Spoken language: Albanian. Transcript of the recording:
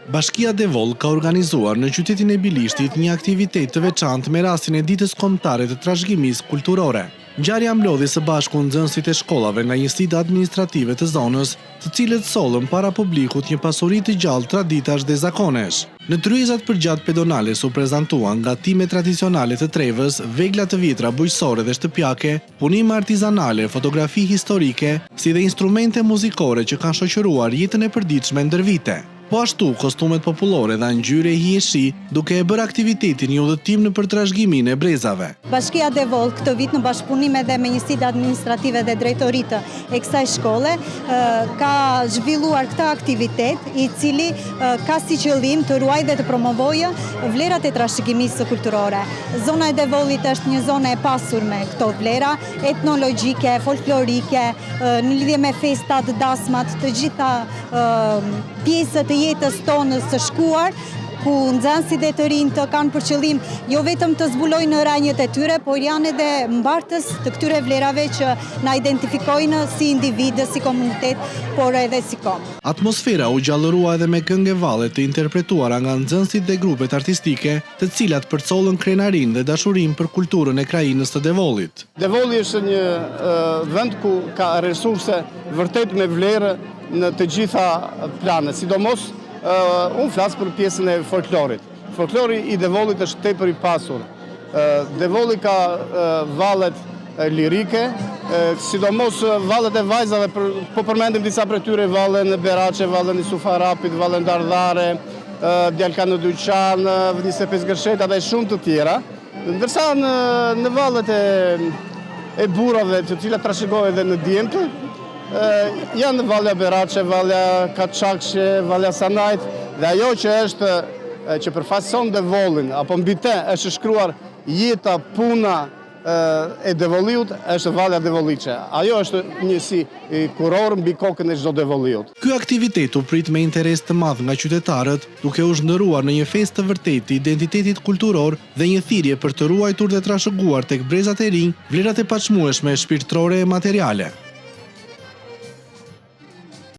Bashkia Devoll ka organizuar në qytetin e Bilishtit një aktivitet të veçantë me rastin e ditës kombëtare të trashëgimisë kulturore. Ngjarja mblodhi së bashku nxënësit e shkollave nga njësitë administrative të zonës, të cilët sollën para publikut një pasuri të gjallë traditash dhe zakonesh. Në tryezat përgjatë pedonale su prezantuan gatime tradicionale të trevës, vegla të vjetra bujqësore dhe shtëpiake, punime artizanale, fotografi historike, si dhe instrumente muzikore që kanë shoqëruar jetën e përditshme ndër vite. Po ashtu, kostumet popullore dhe ngjyre hijeshi, duke e bërë aktivitetin një udhëtim në për trashëgiminë e brezave. Bashkia Devoll këtë vit në bashkëpunim edhe me njësitë administrative dhe drejtoritë e kësaj shkolle ka zhvilluar këtë aktivitet i cili ka si qëllim të ruajë dhe të promovojë vlerat e trashëgimisë kulturore. Zona e Devollit është një zonë e pasur me këto vlera etnologjike, folklorike, në lidhje me festat, dasmat, të gjitha pjesët e jetës tonës së shkuar, ku nxënësit e të rinj të kanë për qëllim jo vetëm të zbulojnë rënjët e tyre, por janë edhe mbartës të këtyre vlerave që na identifikojnë si individë, si komunitet, por edhe si kom. Atmosfera u gjallërua edhe me këngë valle të interpretuara nga nxënësit dhe grupet artistike, të cilat përcollën krenarinë dhe dashurinë për kulturën e krajinës të Devollit. Devolli është një vend ku ka resurse vërtet me vlerë në të gjitha planet, sidomos unë flasë për pjesën e folklorit. Folklori i Devollit është tepër i pasur. Devolli ka vallet lirike, sidomos vallet e vajzave, po përmendim disa për tyre, vallen e Berace, vallen e Sufarapit, vallen e Ardhare, Djalka në Dyqan, 25 Gërsheta dhe shumë të tjera. Ndërsa në vallet e burrave, të cilat trashëgohen edhe në djemtë, janë Valja Berace, Valja Kaçakshe, Valja Sanajt, dhe ajo që është që përfaqëson Devollin, apo mbi të është shkruar jeta, puna e Devolliut, është Valja Devolliçe. Ajo është një si kuror mbi kokën e çdo Devolliut. Ky aktivitet u prit me interes të madh nga qytetarët, duke u zhndëruar në një festë të vërtetë të identitetit kulturor dhe një thirrje për të ruajtur dhe trashëguar tek brezat e rinj vlerat e pachmueshme shpirtërore e materiale.